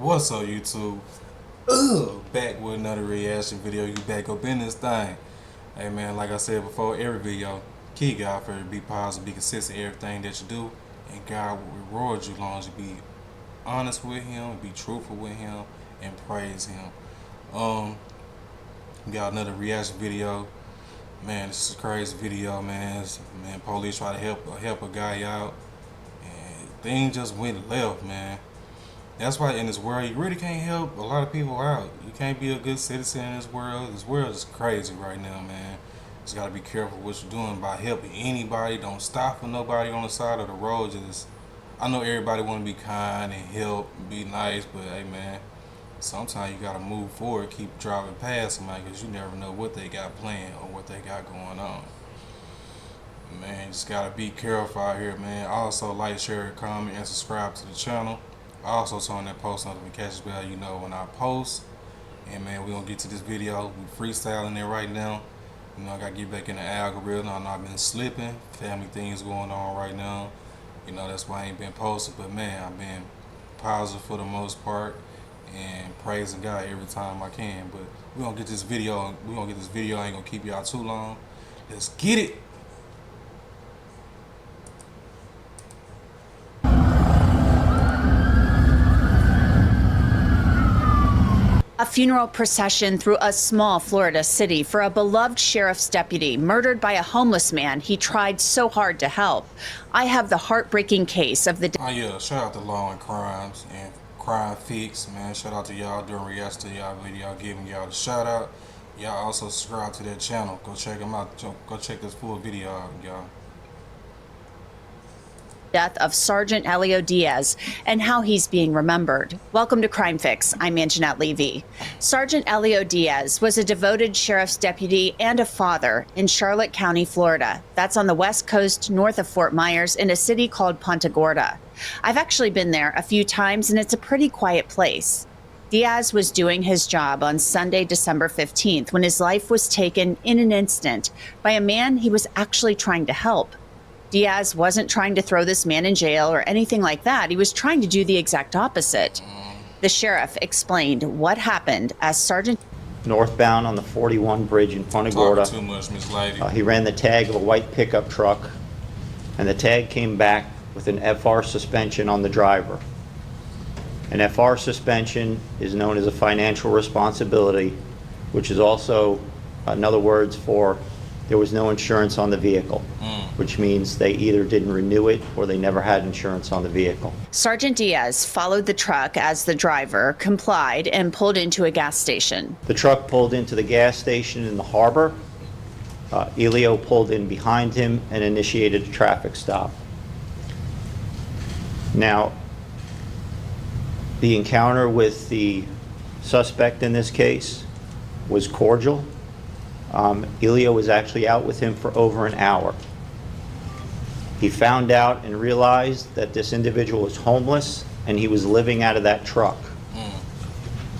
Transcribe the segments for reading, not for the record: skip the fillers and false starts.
What's up, YouTube? Back with another reaction video. You back up in this thing. Hey man, like I said before, every video, keep God for to be positive, be consistent in everything that you do, and God will reward you as long as you be honest with Him, be truthful with Him, and praise Him. Got another reaction video. Man, this is a crazy video, man. Police try to help a guy out, and things just went left, man. That's why in this world you really can't help a lot of people out. You can't be a good citizen in this world. This world is crazy right now, man. Just gotta be careful what you're doing by helping anybody. Don't stop for nobody on the side of the road. Just, I know everybody want to be kind and help and be nice, but hey, man, sometimes you gotta move forward, keep driving past somebody, because you never know what they got planned or what they got going on. Man, just gotta be careful out here, man. Also, like, share, comment, and subscribe to the channel. Also turn that post notifications bell, you know when I post. And man, we're gonna get to this video. We freestyling it right now. You know, I gotta get back in the algorithm. I know I've been slipping, family things going on right now. You know, that's why I ain't been posting. But man, I've been positive for the most part and praising God every time I can. But we're gonna get this video. I ain't gonna keep y'all too long. Let's get it. A funeral procession through a small Florida city for a beloved sheriff's deputy murdered by a homeless man he tried so hard to help. I have the heartbreaking case of the... Oh yeah, shout out to Law and Crimes and Crime Fix, man. Shout out to y'all doing reaction to y'all video, giving y'all the shout out. Y'all also subscribe to their channel. Go check them out. Go check this full video out, y'all. Death of Sergeant Elio Diaz and how he's being remembered. Welcome to Crime Fix. I'm Anjanette Levy. Sergeant Elio Diaz was a devoted sheriff's deputy and a father in Charlotte County, Florida. That's on the west coast north of Fort Myers in a city called Punta Gorda. I've actually been there a few times and it's a pretty quiet place. Diaz was doing his job on Sunday, December 15th when his life was taken in an instant by a man he was actually trying to help. Diaz wasn't trying to throw this man in jail or anything like that. He was trying to do the exact opposite. The sheriff explained what happened as Sergeant... Northbound on the 41 bridge in Punta Gorda. Too much, Miss Lady. He ran the tag of a white pickup truck, and the tag came back with an FR suspension on the driver. An FR suspension is known as a financial responsibility, which is also another words for there was no insurance on the vehicle, which means they either didn't renew it or they never had insurance on the vehicle. Sergeant Diaz followed the truck as the driver complied and pulled into a gas station. The truck pulled into the gas station in the harbor. Elio pulled in behind him and initiated a traffic stop. Now, the encounter with the suspect in this case was cordial. Elio was actually out with him for over an hour. He found out and realized that this individual was homeless and he was living out of that truck.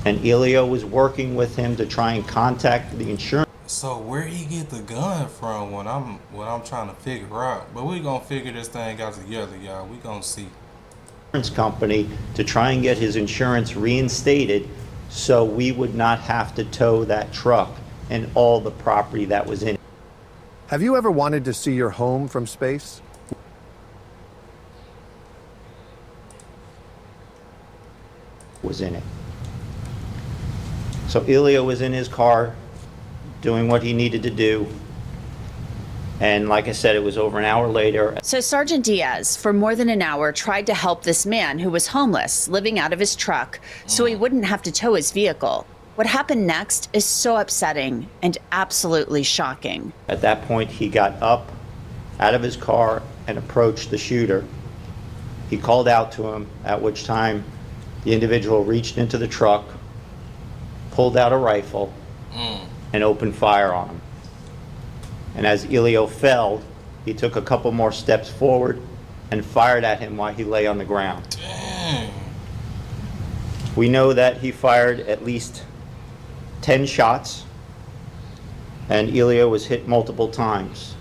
And Elio was working with him to try and contact the insurance. So where he get the gun from? What I'm trying to figure out. But we gonna figure this thing out together, y'all. We gonna see. Company to try and get his insurance reinstated so we would not have to tow that truck and all the property that was in it. Have you ever wanted to see your home from space? Was in it. So Elio was in his car doing what he needed to do. And like I said, it was over an hour later. So Sergeant Diaz, for more than an hour, tried to help this man who was homeless, living out of his truck, so he wouldn't have to tow his vehicle. What happened next is so upsetting and absolutely shocking. At that point, he got up out of his car and approached the shooter. He called out to him, at which time the individual reached into the truck, pulled out a rifle, and opened fire on him. And as Elio fell, he took a couple more steps forward and fired at him while he lay on the ground. Dang. We know that he fired at least 10 shots, and Elio was hit multiple times.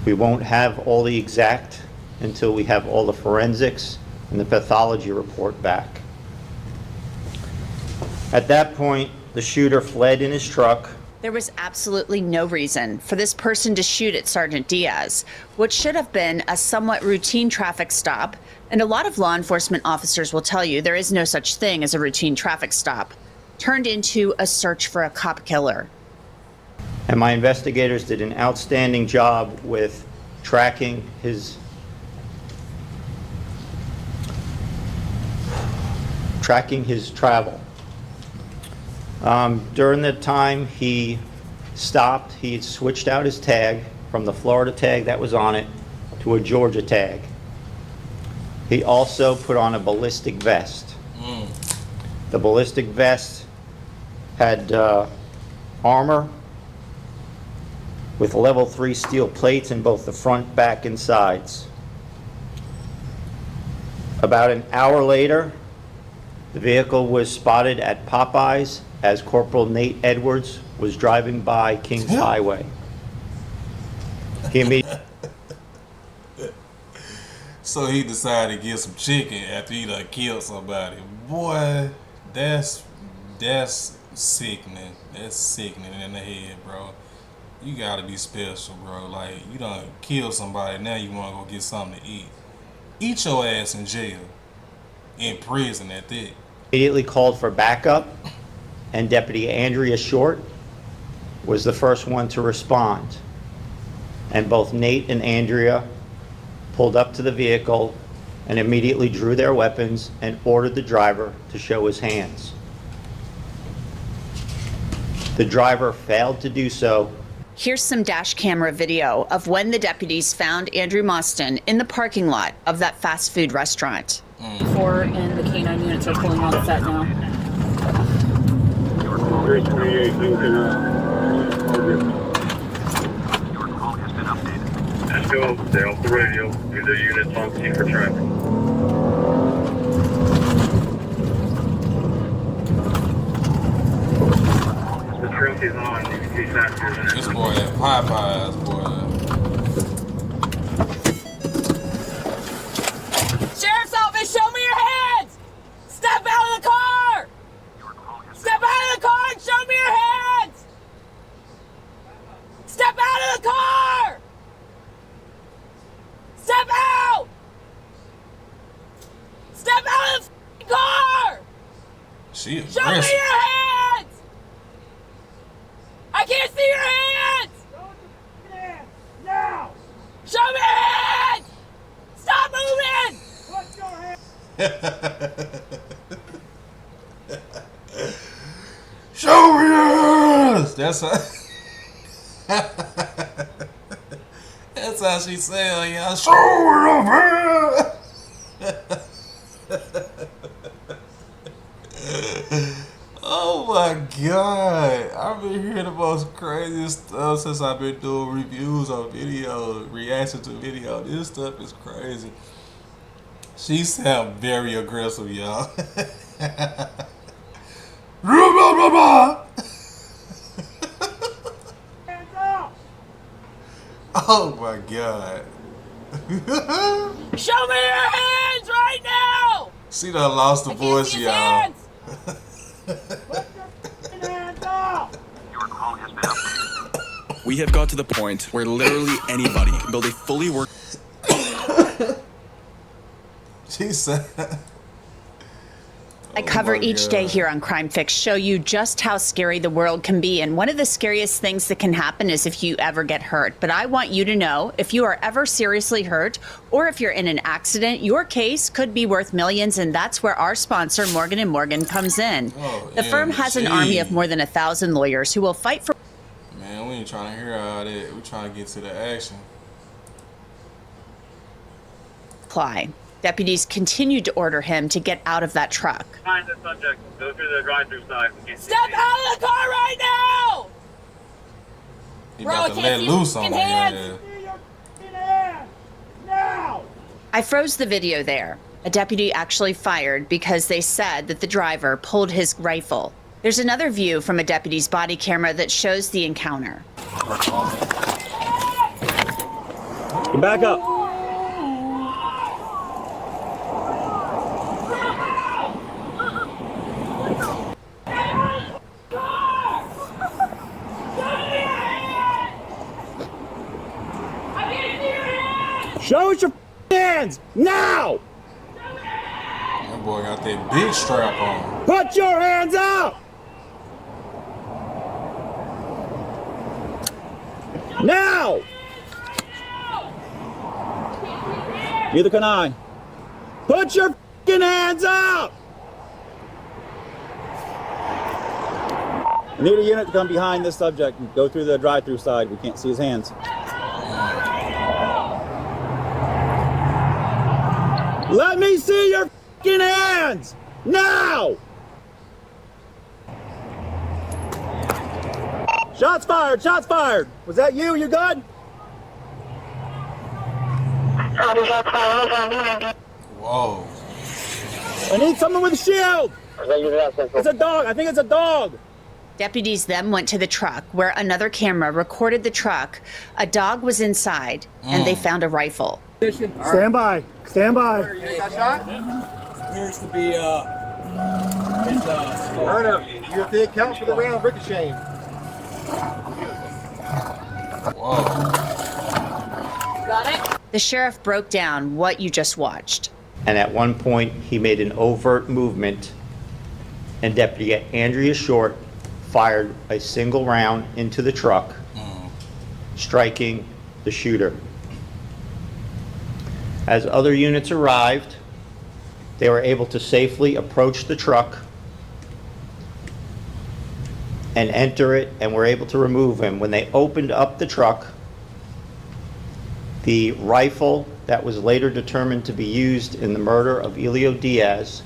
We won't have all the exact until we have all the forensics and the pathology report back. At that point, the shooter fled in his truck. There was absolutely no reason for this person to shoot at Sergeant Diaz, what should have been a somewhat routine traffic stop. And a lot of law enforcement officers will tell you there is no such thing as a routine traffic stop, turned into a search for a cop killer. And my investigators did an outstanding job with tracking his travel. During the time he stopped, he had switched out his tag from the Florida tag that was on it to a Georgia tag. He also put on a ballistic vest. The ballistic vest had armor with level 3 steel plates in both the front, back, and sides. About an hour later, the vehicle was spotted at Popeyes as Corporal Nate Edwards was driving by Kings Highway. He immediately So he decided to get some chicken after he done killed somebody. Boy, that's sickening. That's sickening in the head, bro. You gotta be special, bro. Like, you done killed somebody, now you wanna go get something to eat. Eat your ass in jail. In prison at that. immediately called for backup, and Deputy Andrea Short was the first one to respond. And both Nate and Andrea pulled up to the vehicle and immediately drew their weapons and ordered the driver to show his hands. The driver failed to do so. Here's some dash camera video of when the deputies found Andrew Mostyn in the parking lot of that fast food restaurant. 4 and the K9 units are pulling off set now. 328 Lincoln, let's go. Stay off the radio. Do the units on scene for traffic. The truck is on. You can see passengers in it. This boy at Popeyes, boy. Sheriff's office, show me your hands! Step out of the car! Step out of the car and show me your hands! Step out of the car! Step out! Step out of the car! She Show me aggressive. your hands! I can't see your hands! Now! Show me your hands! Stop moving! Put your hands! Show me yours! That's how. That's how she said, yeah. Show me your hands! Oh my God. I've been hearing the most craziest stuff since I've been doing reviews on video, reaction to video. This stuff is crazy. She sound very aggressive, y'all. Hands up! Oh my God. Show me your hands right now! She done lost the I can't voice, see his y'all. hands! Put your hands up! We have got to the point where literally anybody can build a fully work. She said. I cover my each God. day here on Crime Fix, show you just how scary the world can be. And one of the scariest things that can happen is if you ever get hurt. But I want you to know, if you are ever seriously hurt or if you're in an accident, your case could be worth millions. And that's where our sponsor, Morgan & Morgan, comes in. Oh, The firm has an army of more than 1,000 lawyers who will fight for Man, we ain't trying to hear all that. We trying to get to the action. supply. Deputies continued to order him to get out of that truck. Find the subject. Go through the drive-through side. We can't see Step me. out of the car right now! He Bro, about I to can't let see loose his on fucking him. hands. Yeah. See your hands! Now! I froze the video there. A deputy actually fired because they said that the driver pulled his rifle. There's another view from a deputy's body camera that shows the encounter. Back up. Show us your hands now! That boy got that big strap on. Put your hands up! Now! Neither can I. Put your hands up! I need a unit to come behind this subject and go through the drive-through side. We can't see his hands. Let me see your hands! Now! Shots fired! Shots fired! Was that you? You good? Whoa. I need someone with a shield! It's a dog! I think it's a dog! Deputies then went to the truck where another camera recorded the truck. A dog was inside, and they found a rifle. Stand by! Stand by! Appears to be Turner, you have to account for the round ricocheting. Whoa. The sheriff broke down what you just watched. And at one point, he made an overt movement, and Deputy Andrea Short fired a single round into the truck, striking the shooter. As other units arrived, they were able to safely approach the truck and enter it, and were able to remove him. When they opened up the truck, the rifle that was later determined to be used in the murder of Elio Diaz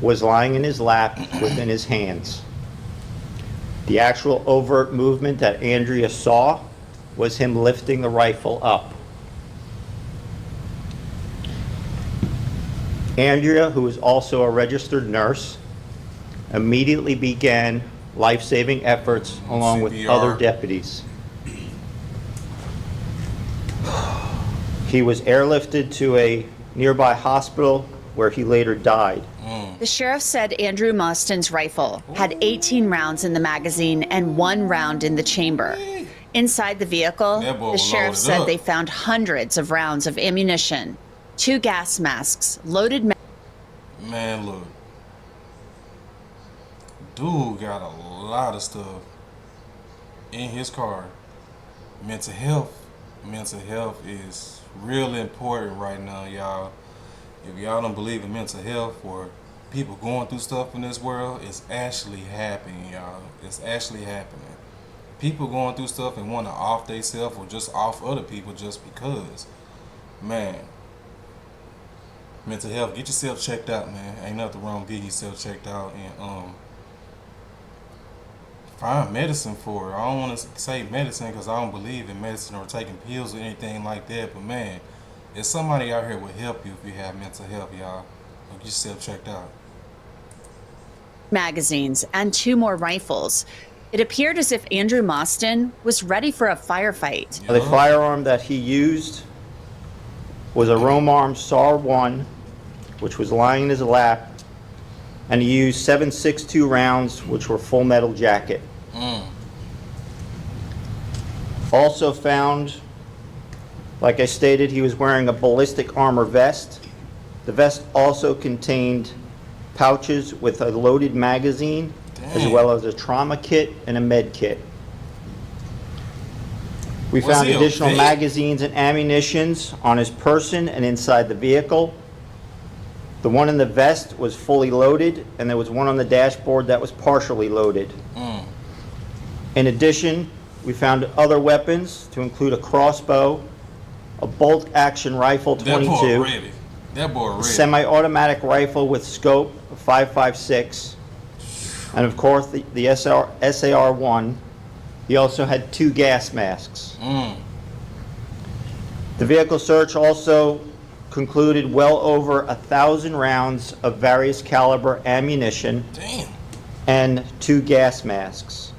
was lying in his lap within his hands. The actual overt movement that Andrea saw was him lifting the rifle up. Andrea, who is also a registered nurse, immediately began life-saving efforts along with CPR. other deputies. He was airlifted to a nearby hospital where he later died. The sheriff said Andrew Mostyn's rifle had 18 rounds in the magazine and 1 round in the chamber. Inside the vehicle, That boy the was sheriff loaded said up. they found hundreds of rounds of ammunition, 2 gas masks, loaded Man, look. Dude got a lot of stuff in his car. Mental health is really important right now, y'all. If y'all don't believe in mental health or people going through stuff in this world, it's actually happening, y'all. It's actually happening. People going through stuff and want to off themselves or just off other people just because. Man, mental health, get yourself checked out, man. Ain't nothing wrong with getting yourself checked out and find medicine for it. I don't want to say medicine because I don't believe in medicine or taking pills or anything like that, but man, there's somebody out here will help you if you have mental health, y'all. Get yourself checked out. magazines and 2 more rifles. It appeared as if Andrew Mostyn was ready for a firefight. The firearm that he used was a Romarm SAR-1, which was lying in his lap, and he used 7.62 rounds, which were full metal jacket. Also found, like I stated, he was wearing a ballistic armor vest. The vest also contained pouches with a loaded magazine, as well as a trauma kit and a med kit. We Was found he additional okay? magazines and ammunitions on his person and inside the vehicle. The one in the vest was fully loaded, and there was one on the dashboard that was partially loaded. In addition, we found other weapons to include a crossbow, a bolt-action rifle That boy 22, ready. That boy a ready. semi-automatic rifle with scope of 5.56, and of course the SAR-1. He also had 2 gas masks. The vehicle search also concluded well over 1,000 rounds of various caliber ammunition Damn. and 2 gas masks.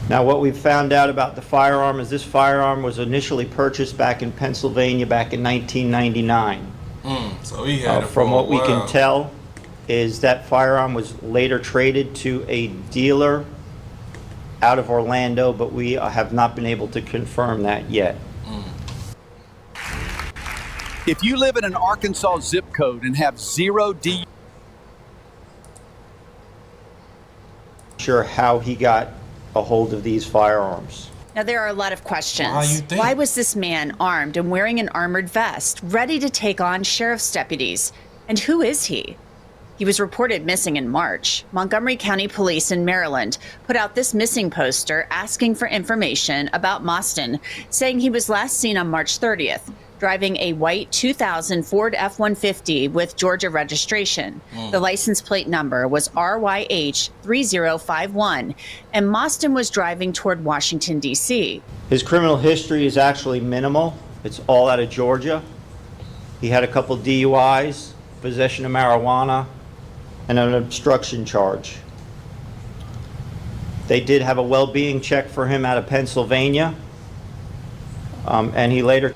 Now, what we've found out about the firearm is this firearm was initially purchased back in Pennsylvania back in 1999. So he had it for From a what we can while. tell is that firearm was later traded to a dealer out of Orlando, but we have not been able to confirm that yet. If you live in an Arkansas zip code and have 0 D, sure how he got a hold of these firearms. Now, there are a lot of questions. Why you think? Why was this man armed and wearing an armored vest, ready to take on sheriff's deputies? And who is he? He was reported missing in March. Montgomery County Police in Maryland put out this missing poster asking for information about Mostyn, saying he was last seen on March 30th, driving a white 2000 Ford F-150 with Georgia registration. The license plate number was RYH3051, and Mostyn was driving toward Washington, D.C. His criminal history is actually minimal. It's all out of Georgia. He had a couple DUIs, possession of marijuana, and an obstruction charge. They did have a well-being check for him out of Pennsylvania, and he later...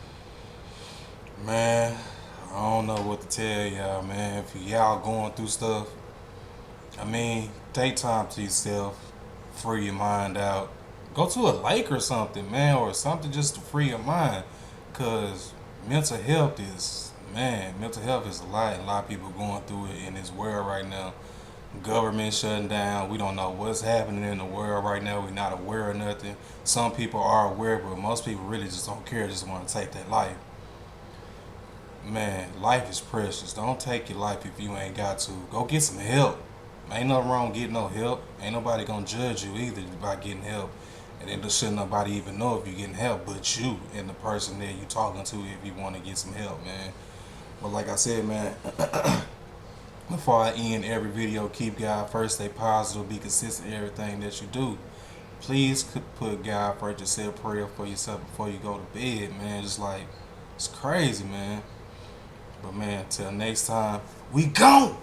Man, I don't know what to tell y'all, man. If y'all going through stuff, I mean, take time to yourself, free your mind out. Go to a lake or something, man, or something just to free your mind. Because mental health is a lot. And a lot of people going through it in this world right now. Government shutting down. We don't know what's happening in the world right now. We're not aware of nothing. Some people are aware, but most people really just don't care, just want to take their life. Man, life is precious. Don't take your life if you ain't got to. Go get some help. Ain't nothing wrong getting no help. Ain't nobody gonna judge you either by getting help. And then shouldn't nobody even know if you're getting help but you and the person that you talking to if you want to get some help, man. But like I said, man, before I end every video, keep God first, stay positive, be consistent in everything that you do. Please put God first. Just say a prayer for yourself before you go to bed, man. Just like, it's crazy, man. But man, till next time, we gone!